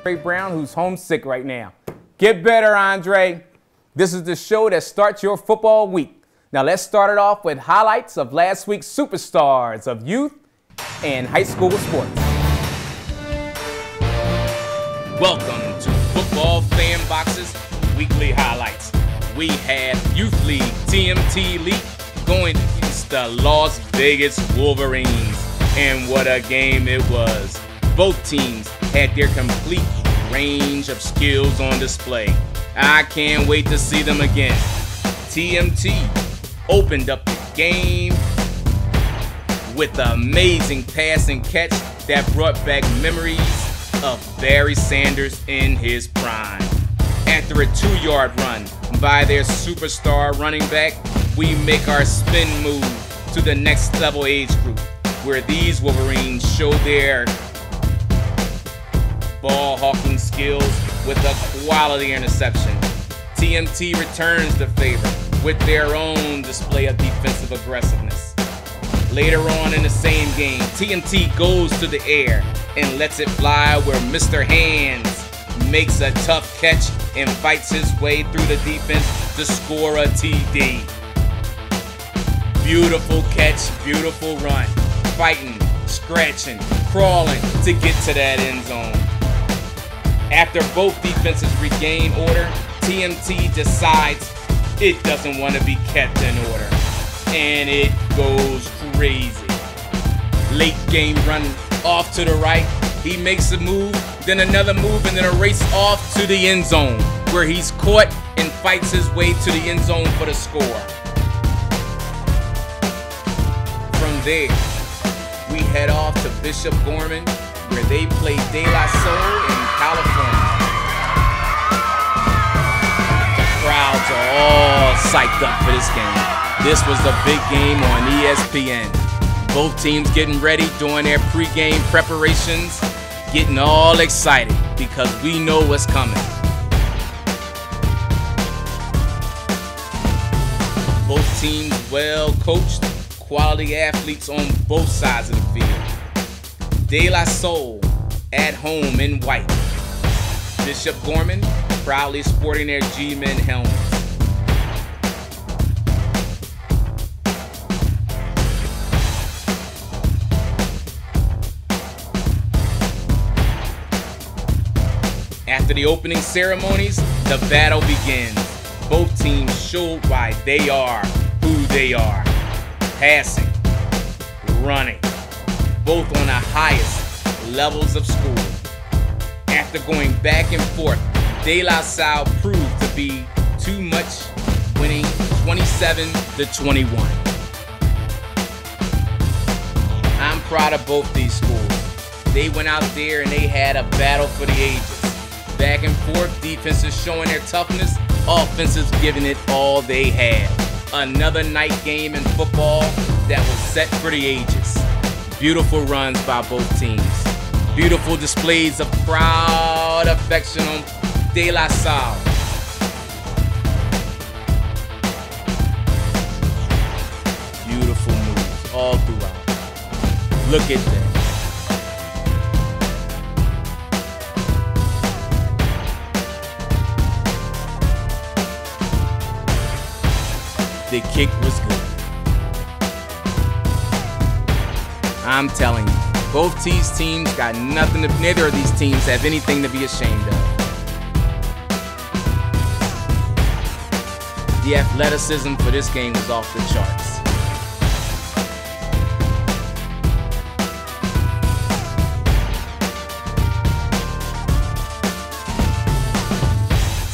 Andre Brown, who's homesick right now. Get better, Andre. This is the show that starts your football week. Now let's start it off with highlights of last week's superstars of youth and high school sports. Welcome to Footballfanbox's weekly highlights. We had Youth League TMT League going against the Las Vegas Wolverines. And what a game it was. Both teams had their complete range of skills on display. I can't wait to see them again. TMT opened up the game with an amazing pass and catch that brought back memories of Barry Sanders in his prime. After a 2-yard run by their superstar running back, we make our spin move to the next level age group, where these Wolverines show their ball hawking skills with a quality interception. TMT returns the favor with their own display of defensive aggressiveness. Later on in the same game, TMT goes to the air and lets it fly, where Mr. Hands makes a tough catch and fights his way through the defense to score a TD. Beautiful catch, beautiful run. Fighting, scratching, crawling to get to that end zone. After both defenses regain order, TMT decides it doesn't want to be kept in order, and it goes crazy. Late game run off to the right, he makes a move, then another move, and then a race off to the end zone, where he's caught and fights his way to the end zone for the score. From there, we head off to Bishop Gorman, where they play De La Soul in California. The crowds are all psyched up for this game. This was the big game on ESPN. Both teams getting ready, doing their pregame preparations, getting all excited because we know what's coming. Both teams well coached, quality athletes on both sides of the field. De La Soul at home in white. Bishop Gorman proudly sporting their G-Men helmets. After the opening ceremonies, the battle begins. Both teams showed why they are who they are. Passing, running, both on the highest levels of school. After going back and forth, De La Salle proved to be too much, winning 27-21. I'm proud of both these schools. They went out there and they had a battle for the ages. Back and forth, defenses showing their toughness, offenses giving it all they had. Another night game in football that was set for the ages. Beautiful runs by both teams. Beautiful displays of crowd affection on De La Salle. Beautiful moves all throughout. Look at that. The kick was good. I'm telling you, both these teams got nothing to, neither of these teams have anything to be ashamed of. The athleticism for this game was off the charts.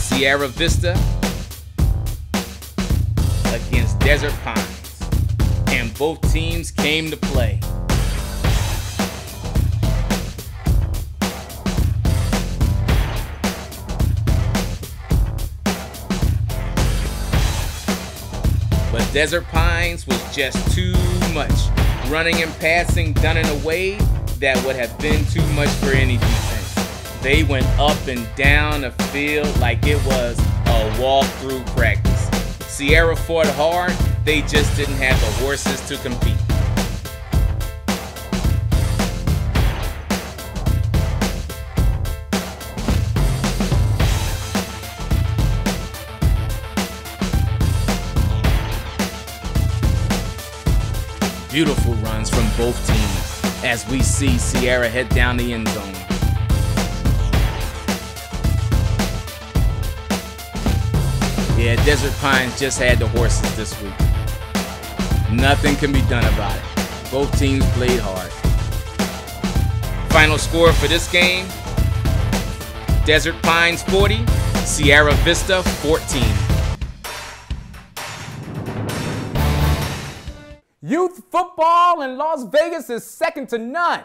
Sierra Vista against Desert Pines, and both teams came to play. But Desert Pines was just too much, running and passing done in a way that would have been too much for any defense. They went up and down the field like it was a walk-through practice. Sierra fought hard, they just didn't have the horses to compete. Beautiful runs from both teams as we see Sierra head down the end zone. Yeah, Desert Pines just had the horses this week. Nothing can be done about it. Both teams played hard. Final score for this game, Desert Pines 40, Sierra Vista 14. Youth football in Las Vegas is second to none.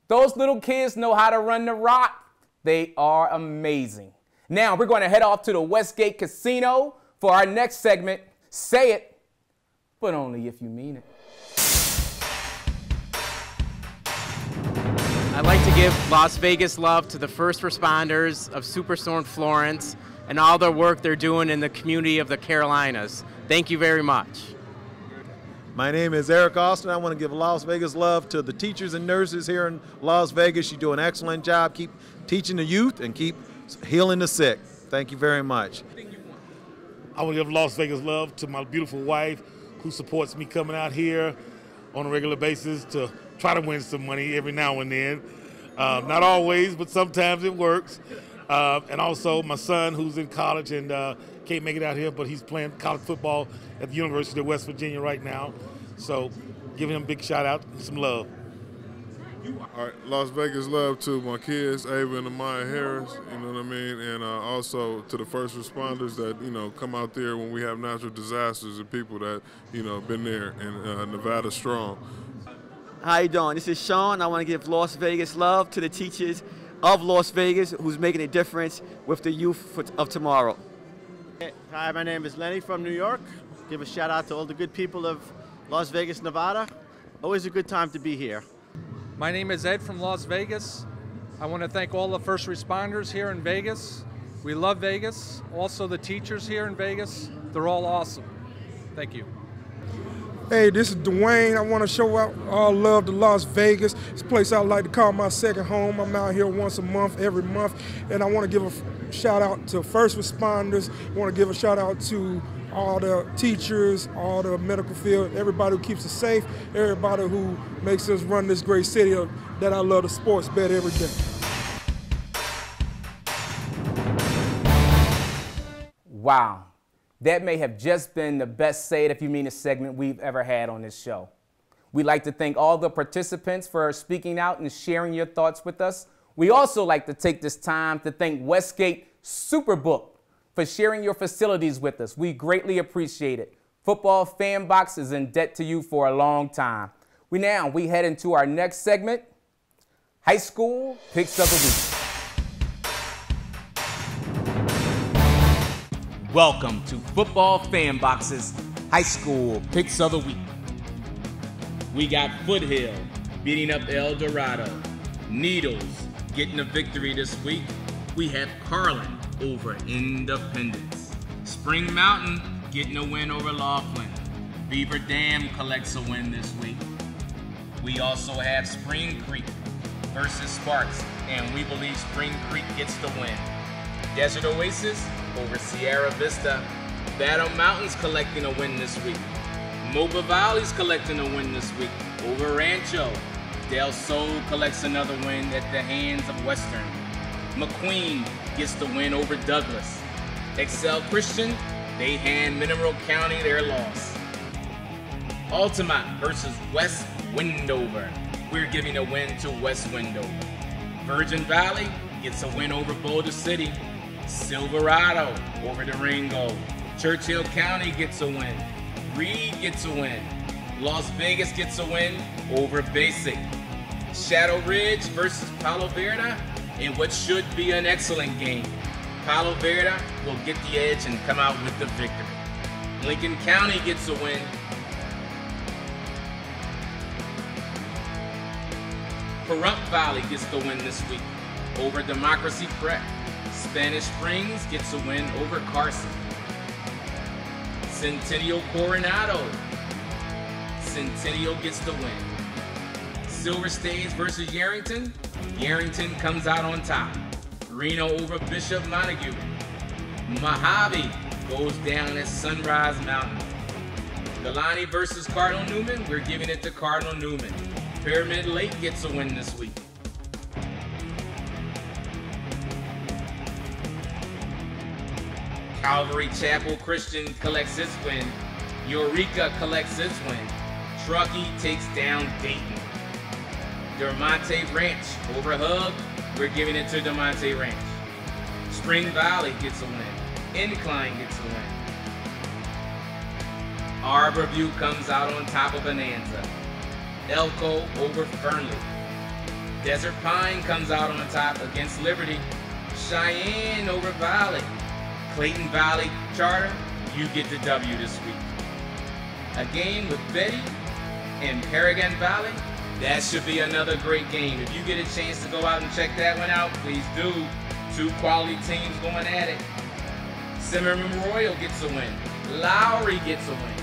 Those little kids know how to run the rock. They are amazing. Now we're going to head off to the Westgate Casino for our next segment, Say It, but only if you mean it. I'd like to give Las Vegas love to the first responders of Superstorm Florence and all their work they're doing in the community of the Carolinas. Thank you very much. My name is Eric Austin. I want to give Las Vegas love to the teachers and nurses here in Las Vegas. You do an excellent job. Keep teaching the youth and keep healing the sick. Thank you very much. I want to give Las Vegas love to my beautiful wife who supports me coming out here on a regular basis to try to win some money every now and then. Not always, but sometimes it works. And also my son who's in college and can't make it out here, but he's playing college football at the University of West Virginia right now. So giving him a big shout out and some love. All right, Las Vegas love to my kids, Ava and Amaya Harris, you know what I mean? And also to the first responders that, you know, come out there when we have natural disasters and people that, you know, been there and Nevada strong. How you doing? This is Sean. I want to give Las Vegas love to the teachers of Las Vegas who's making a difference with the youth of tomorrow. Hi, my name is Lenny from New York. Give a shout out to all the good people of Las Vegas, Nevada. Always a good time to be here. My name is Ed from Las Vegas. I want to thank all the first responders here in Vegas. We love Vegas. Also the teachers here in Vegas. They're all awesome. Thank you. Hey, this is Dwayne. I want to show out all love to Las Vegas. It's a place I like to call my second home. I'm out here once a month, every month. And I want to give a shout out to first responders. I want to give a shout out to all the teachers, all the medical field, everybody who keeps us safe, everybody who makes us run this great city that I love the sports bet every day. Wow. That may have just been the best Say It If You Mean It segment we've ever had on this show. We'd like to thank all the participants for speaking out and sharing your thoughts with us. We also like to take this time to thank Westgate Superbook for sharing your facilities with us. We greatly appreciate it. Footballfanbox is in debt to you for a long time. We head into our next segment, High School Picks of the Week. Welcome to Footballfanbox's High School Picks of the Week. We got Foothill beating up El Dorado. Needles getting a victory this week. We have Carlin over Independence. Spring Mountain getting a win over Laughlin. Beaver Dam collects a win this week. We also have Spring Creek versus Sparks, and we believe Spring Creek gets the win. Desert Oasis over Sierra Vista. Battle Mountain's collecting a win this week. Moba Valley's collecting a win this week over Rancho. Del Sol collects another win at the hands of Western. McQueen gets the win over Douglas. Excel Christian, they hand Mineral County their loss. Altamont versus West Wendover. We're giving a win to West Wendover. Virgin Valley gets a win over Boulder City. Silverado over Durango. Churchill County gets a win. Reed gets a win. Las Vegas gets a win over Basic. Shadow Ridge versus Palo Verde in what should be an excellent game. Palo Verde will get the edge and come out with the victory. Lincoln County gets a win. Pahrump Valley gets the win this week over Democracy Prep. Spanish Springs gets a win over Carson. Centennial Coronado. Centennial gets the win. Silver Stage versus Yerington. Yerington comes out on top. Reno over Bishop Montague. Mojave goes down at Sunrise Mountain. Galani versus Cardinal Newman, we're giving it to Cardinal Newman. Pyramid Lake gets a win this week. Calvary Chapel Christian collects its win. Eureka collects its win. Truckee takes down Dayton. Dermonte Ranch over Hug, we're giving it to Dermonte Ranch. Spring Valley gets a win. Incline gets a win. Arborview comes out on top of Bonanza. Elko over Fernley. Desert Pine comes out on top against Liberty. Cheyenne over Valley. Clayton Valley Charter, you get the W this week. A game with Betty and Paragon Valley, that should be another great game. If you get a chance to go out and check that one out, please do. Two quality teams going at it. Zimmerman Memorial gets a win. Lowry gets a win.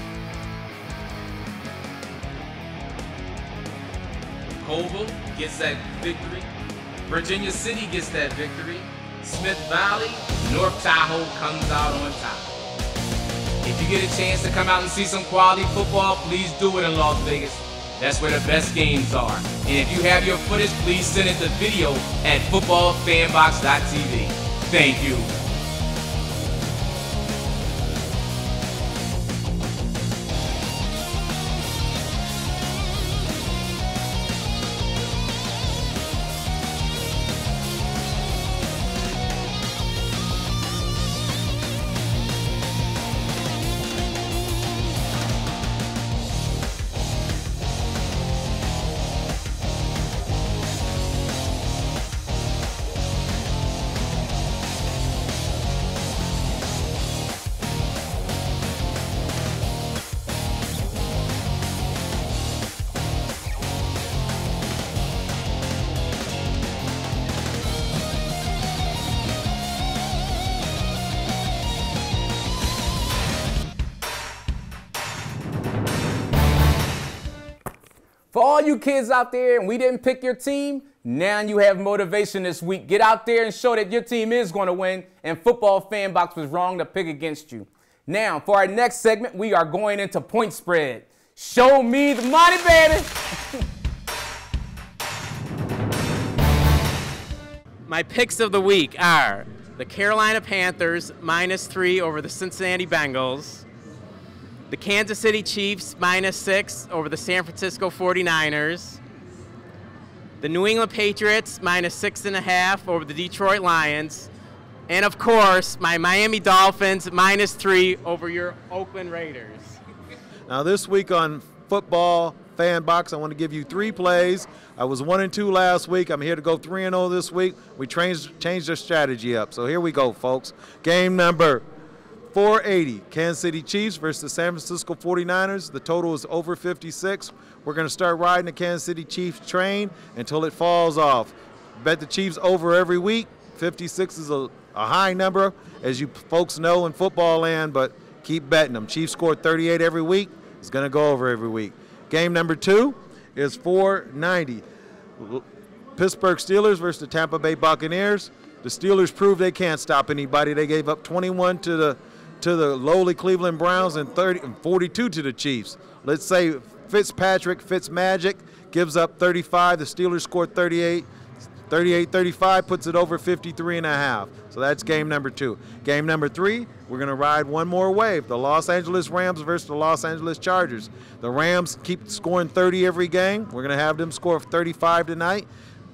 Coval gets that victory. Virginia City gets that victory. Smith Valley, North Tahoe comes out on top. If you get a chance to come out and see some quality football, please do it in Las Vegas. That's where the best games are. And if you have your footage, please send it to video at footballfanbox.tv. Thank you. For all you kids out there and we didn't pick your team, now you have motivation this week. Get out there and show that your team is going to win and Football Fanbox was wrong to pick against you. Now, for our next segment, we are going into point spread. Show me the money, baby. My picks of the week are the Carolina Panthers -3 over the Cincinnati Bengals, the Kansas City Chiefs -6 over the San Francisco 49ers, the New England Patriots -6.5 over the Detroit Lions, and of course, my Miami Dolphins -3 over your Oakland Raiders. Now this week on Football Fanbox, I want to give you 3 plays. I was 1-2 last week. I'm here to go 3-0 this week. We changed our strategy up. So here we go, folks. Game number 480, Kansas City Chiefs versus the San Francisco 49ers. The total is over 56. We're going to start riding the Kansas City Chiefs train until it falls off. Bet the Chiefs over every week. 56 is a high number, as you folks know in football land, but keep betting them. Chiefs score 38 every week. It's going to go over every week. Game number 2 is 490. Pittsburgh Steelers versus the Tampa Bay Buccaneers. The Steelers proved they can't stop anybody. They gave up 21 to the lowly Cleveland Browns and 42 to the Chiefs. Let's say Fitzmagic gives up 35. The Steelers scored 38. 38-35 puts it over 53.5. So that's game number 2. Game number 3, we're going to ride one more wave. The Los Angeles Rams versus the Los Angeles Chargers. The Rams keep scoring 30 every game. We're going to have them score 35 tonight.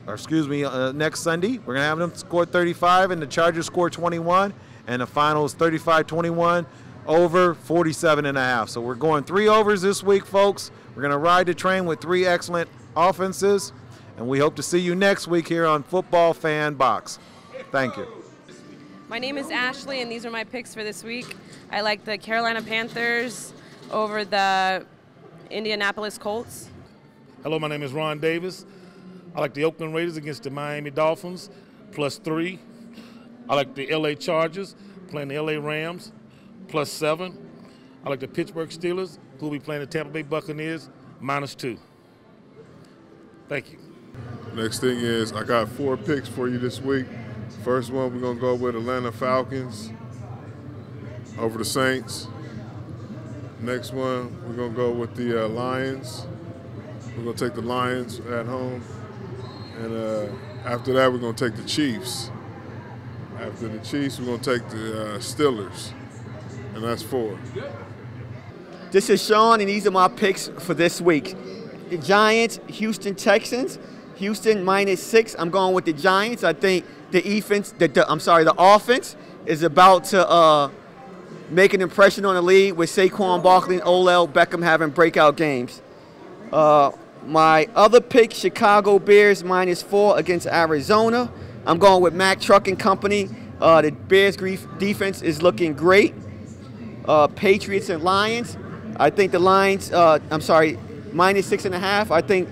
Or excuse me, next Sunday. We're going to have them score 35 and the Chargers score 21. And the final is 35-21 over 47.5. So we're going 3 overs this week, folks. We're going to ride the train with 3 excellent offenses. And we hope to see you next week here on Football Fanbox. Thank you. My name is Ashley, and these are my picks for this week. I like the Carolina Panthers over the Indianapolis Colts. Hello, my name is Ron Davis. I like the Oakland Raiders against the Miami Dolphins, +3. I like the LA Chargers playing the LA Rams, +7. I like the Pittsburgh Steelers, who will be playing the Tampa Bay Buccaneers, -2. Thank you. Next thing is, I got 4 picks for you this week. First one, we're going to go with Atlanta Falcons over the Saints. Next one, we're going to go with the Lions. We're going to take the Lions at home. And after that, we're going to take the Chiefs. After the Chiefs, we're going to take the Steelers. And that's 4. This is Sean, and these are my picks for this week. The Giants, Houston Texans. Houston -6. I'm going with the Giants. I think the offense is about to make an impression on the league with Saquon Barkley and Odell Beckham having breakout games. My other pick, Chicago Bears -4 against Arizona. I'm going with Mack Trucking Company. The Bears defense is looking great. Patriots and Lions. I think the Lions, -6.5. I think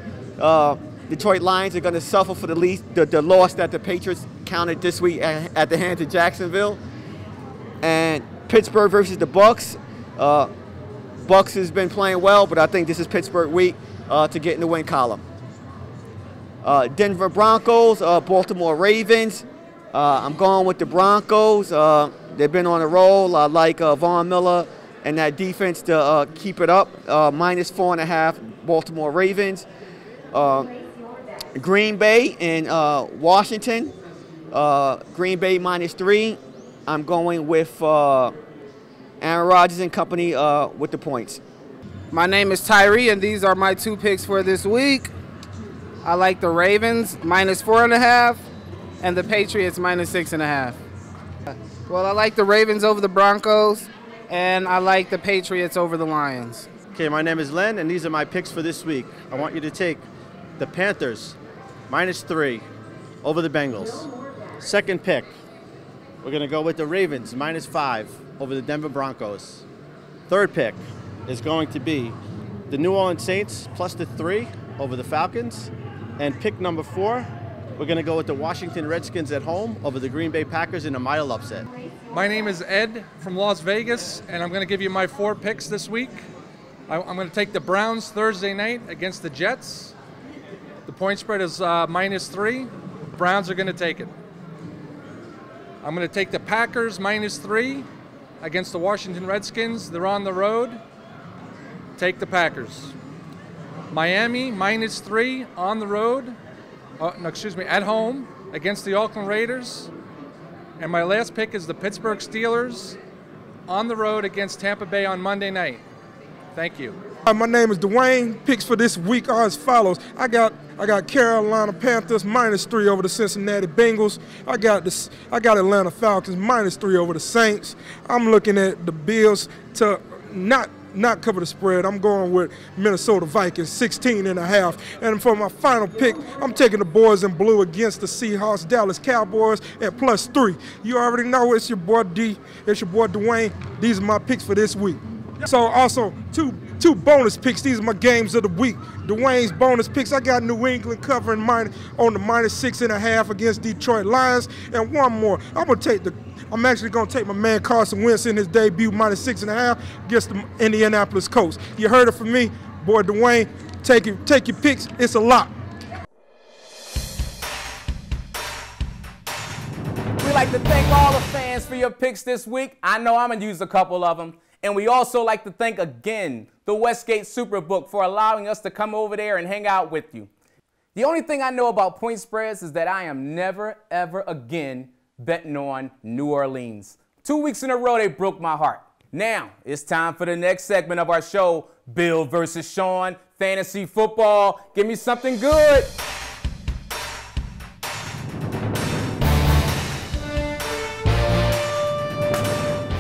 Detroit Lions are going to suffer for the loss that the Patriots counted this week at the hands of Jacksonville. And Pittsburgh versus the Bucks. Bucks has been playing well, but I think this is Pittsburgh week to get in the win column. Denver Broncos, Baltimore Ravens. I'm going with the Broncos. They've been on a roll. I like Von Miller and that defense to keep it up. -4.5, Baltimore Ravens. Green Bay and Washington. Green Bay -3. I'm going with Aaron Rodgers and company with the points. My name is Tyree, and these are my 2 picks for this week. I like the Ravens -4.5 and the Patriots -6.5. Well, I like the Ravens over the Broncos, and I like the Patriots over the Lions. Okay, my name is Len, and these are my picks for this week. I want you to take the Panthers -3 over the Bengals. Second pick, we're going to go with the Ravens -5 over the Denver Broncos. Third pick is going to be the New Orleans Saints +3 over the Falcons. And pick number 4, we're going to go with the Washington Redskins at home over the Green Bay Packers in a mild upset. My name is Ed from Las Vegas, and I'm going to give you my 4 picks this week. I'm going to take the Browns Thursday night against the Jets. The point spread is -3. Browns are going to take it. I'm going to take the Packers -3 against the Washington Redskins. They're on the road. Take the Packers. Miami -3 on the road. At home against the Oakland Raiders. And my last pick is the Pittsburgh Steelers on the road against Tampa Bay on Monday night. Thank you. Hi, my name is Dwayne. Picks for this week are as follows. I got Carolina Panthers -3 over the Cincinnati Bengals. I got Atlanta Falcons -3 over the Saints. I'm looking at the Bills to not cover the spread. I'm going with Minnesota Vikings 16.5. And for my final pick, I'm taking the boys in blue against the Seahawks Dallas Cowboys at +3. You already know it's your boy D. It's your boy Dwayne. These are my picks for this week. So also two bonus picks. These are my games of the week. Dwayne's bonus picks. I got New England covering on the -6.5 against Detroit Lions. And one more. I'm actually going to take my man Carson Wentz in his debut -6.5 against the Indianapolis Colts. You heard it from me, boy Dwayne. Take your picks. It's a lot. We'd like to thank all the fans for your picks this week. I know I'm going to use a couple of them. And we also like to thank again the Westgate Superbook for allowing us to come over there and hang out with you. The only thing I know about point spreads is that I am never, ever again betting on New Orleans. 2 weeks in a row, they broke my heart. Now, it's time for the next segment of our show, Bill versus Sean, Fantasy Football. Give me something good.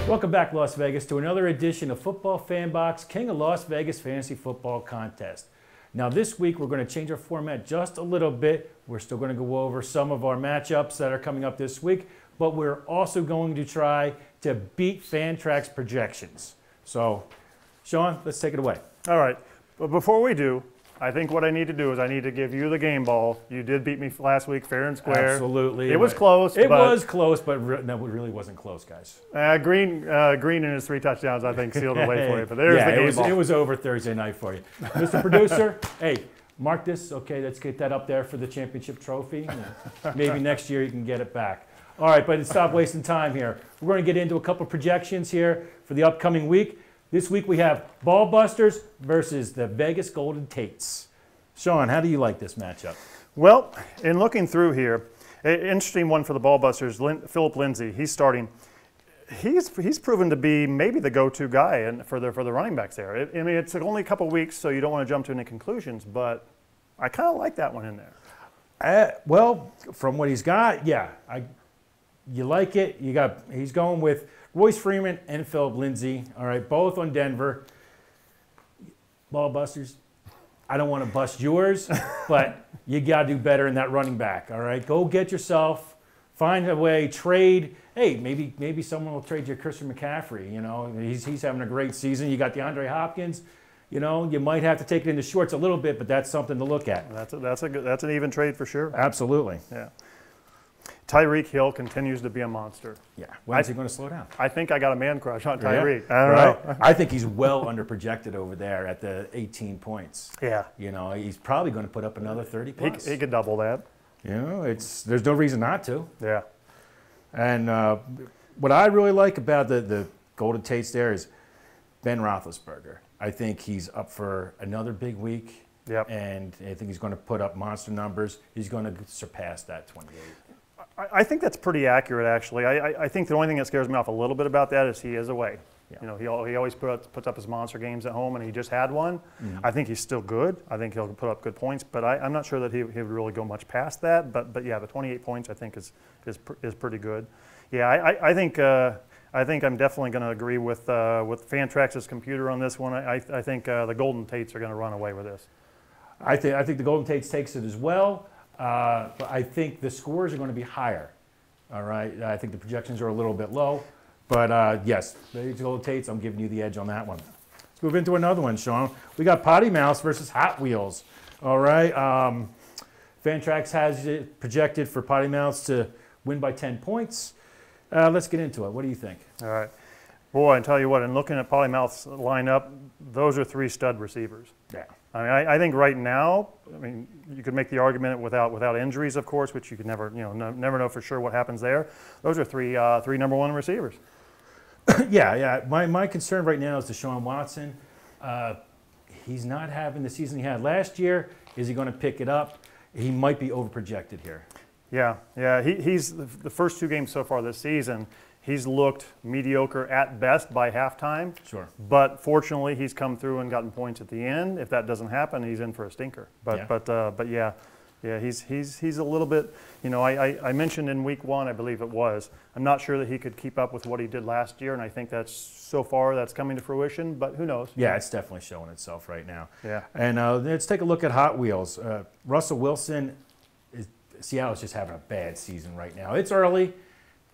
Welcome back, Las Vegas, to another edition of Footballfanbox, King of Las Vegas Fantasy Football Contest. Now, this week, we're going to change our format just a little bit. We're still going to go over some of our matchups that are coming up this week, but we're also going to try to beat Fantrax's projections. So, Sean, let's take it away. All right. But before we do, I think what I need to do is I need to give you the game ball. You did beat me last week, fair and square. Absolutely. It was close. It was close, but no, it really wasn't close, guys. Green and his 3 touchdowns, I think, sealed the way for you. But there's the game ball. It was over Thursday night for you. Mr. Producer, hey, mark this. Okay, let's get that up there for the championship trophy. Maybe next year you can get it back. All right, but stop wasting time here. We're going to get into a couple projections here for the upcoming week. This week we have Ball Busters versus the Vegas Golden Tates. Sean, how do you like this matchup? Well, in looking through here, an interesting one for the Ball Busters, Philip Lindsay, he's starting. He's proven to be maybe the go-to guy for the running backs there. I mean, it's only a couple weeks, so you don't want to jump to any conclusions, but I kind of like that one in there. Well, from what he's got, yeah, you like it. He's going with Royce Freeman and Philip Lindsay. All right, both on Denver. Ball Busters, I don't want to bust yours, but you got to do better in that running back. All right, go get yourself, find a way, trade. Hey, maybe someone will trade you Christian McCaffrey. You know, he's having a great season. You got DeAndre Hopkins. You know, you might have to take it in the shorts a little bit, but that's something to look at. That's an even trade for sure. Absolutely. Yeah. Tyreek Hill continues to be a monster. Yeah. When's he going to slow down? I think I got a man crush on Tyreek. Yeah. I don't know. I think he's well underprojected over there at the 18 points. Yeah. You know, he's probably going to put up another 30 plus. He could double that. You know, there's no reason not to. Yeah. And what I really like about the Golden Tates there is Ben Roethlisberger. I think he's up for another big week. Yep. And I think he's going to put up monster numbers. He's going to surpass that 28. I think that's pretty accurate, actually. I think the only thing that scares me off a little bit about that is he is away. Yeah. You know, he always puts up his monster games at home, and he just had one. Mm-hmm. I think he's still good. I think he'll put up good points, but I'm not sure that he would really go much past that. But yeah, the 28 points I think is pretty good. Yeah, I think I'm definitely going to agree with Fantrax's computer on this one. I think the Golden Tates are going to run away with this. I think the Golden Tates takes it as well. But I think the scores are going to be higher. All right. I think the projections are a little bit low. But yes, the Golden Tates, I'm giving you the edge on that one. Let's move into another one, Sean. We got Potty Mouse versus Hot Wheels. All right. Fantrax has it projected for Potty Mouse to win by 10 points. Let's get into it. What do you think? All right. Boy, I tell you what, in looking at Potty Mouth's lineup, those are 3 stud receivers. Yeah. I mean, I think right now, I mean, you could make the argument without injuries, of course, which you could never know for sure what happens there. Those are three number 1 receivers. Yeah. My concern right now is Deshaun Watson. He's not having the season he had last year. Is he going to pick it up? He might be overprojected here. Yeah. He's the first 2 games so far this season. He's looked mediocre at best by halftime. Sure. But fortunately, he's come through and gotten points at the end. If that doesn't happen, he's in for a stinker. But yeah, he's a little bit. You know, I mentioned in week 1, I believe it was. I'm not sure that he could keep up with what he did last year, and I think that's coming to fruition. But who knows? Yeah, it's definitely showing itself right now. Yeah. And let's take a look at Hot Wheels. Russell Wilson, Seattle's just having a bad season right now. It's early.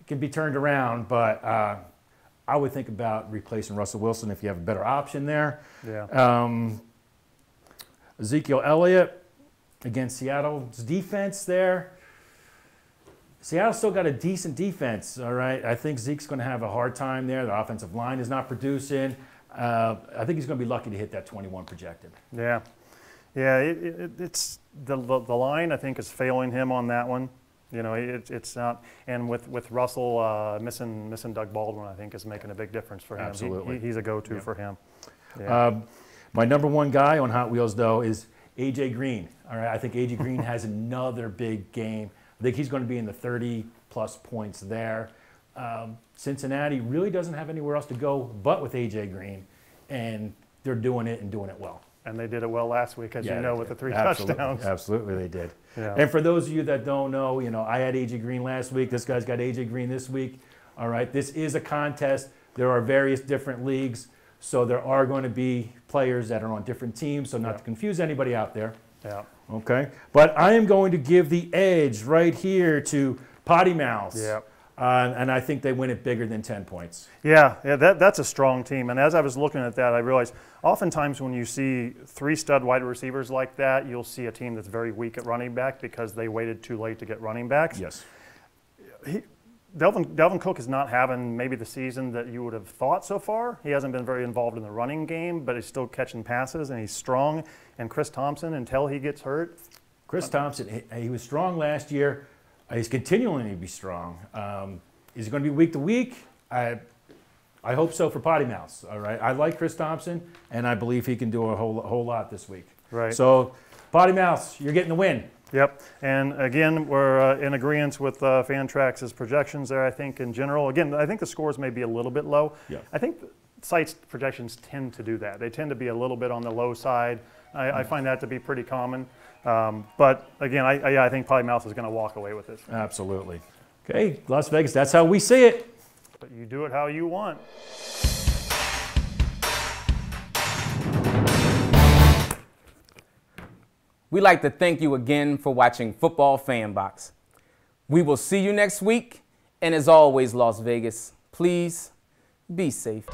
Can be turned around, but I would think about replacing Russell Wilson if you have a better option there. Yeah. Ezekiel Elliott against Seattle's defense there. Seattle's still got a decent defense, all right? I think Zeke's going to have a hard time there. The offensive line is not producing. I think he's going to be lucky to hit that 21 projected. Yeah. It's the line, I think, is failing him on that one. You know, it's not, and with Russell missing Doug Baldwin, I think is making a big difference for him. Absolutely. He's a go-to for him. Yeah. My number 1 guy on Hot Wheels, though, is AJ Green. All right, I think AJ Green has another big game. I think he's going to be in the 30-plus points there. Cincinnati really doesn't have anywhere else to go but with AJ Green, and they're doing it and doing it well. And they did it well last week, as you know, with the 3 Absolutely. touchdowns. Absolutely, they did. Yeah. And for those of you that don't know, you know, I had AJ Green last week. This guy's got AJ Green this week. All right, this is a contest. There are various different leagues, so there are going to be players that are on different teams, so not to confuse anybody out there. Yeah. Okay, but I am going to give the edge right here to Potty Mouse. Yeah. And I think they win it bigger than 10 points. Yeah, that's a strong team. And as I was looking at that, I realized oftentimes when you see 3 stud wide receivers like that, you'll see a team that's very weak at running back because they waited too late to get running backs. Yes. Dalvin Cook is not having maybe the season that you would have thought so far. He hasn't been very involved in the running game, but he's still catching passes and he's strong. And Chris Thompson, until he gets hurt. Chris Thompson, he was strong last year. He's continuing to be strong. Is he going to be week to week? I hope so for Potty Mouse. All right. I like Chris Thompson, and I believe he can do a whole lot this week. Right. So, Potty Mouse, you're getting the win. Yep. And again, we're in agreement with Fantrax's projections there, I think, in general. Again, I think the scores may be a little bit low. Yeah. I think sites projections tend to do that. They tend to be a little bit on the low side. I find that to be pretty common. But again, I think Potty Mouse is going to walk away with this. Absolutely. Okay, Las Vegas, that's how we see it. But you do it how you want. We'd like to thank you again for watching Football Fanbox. We will see you next week, and as always, Las Vegas, please be safe.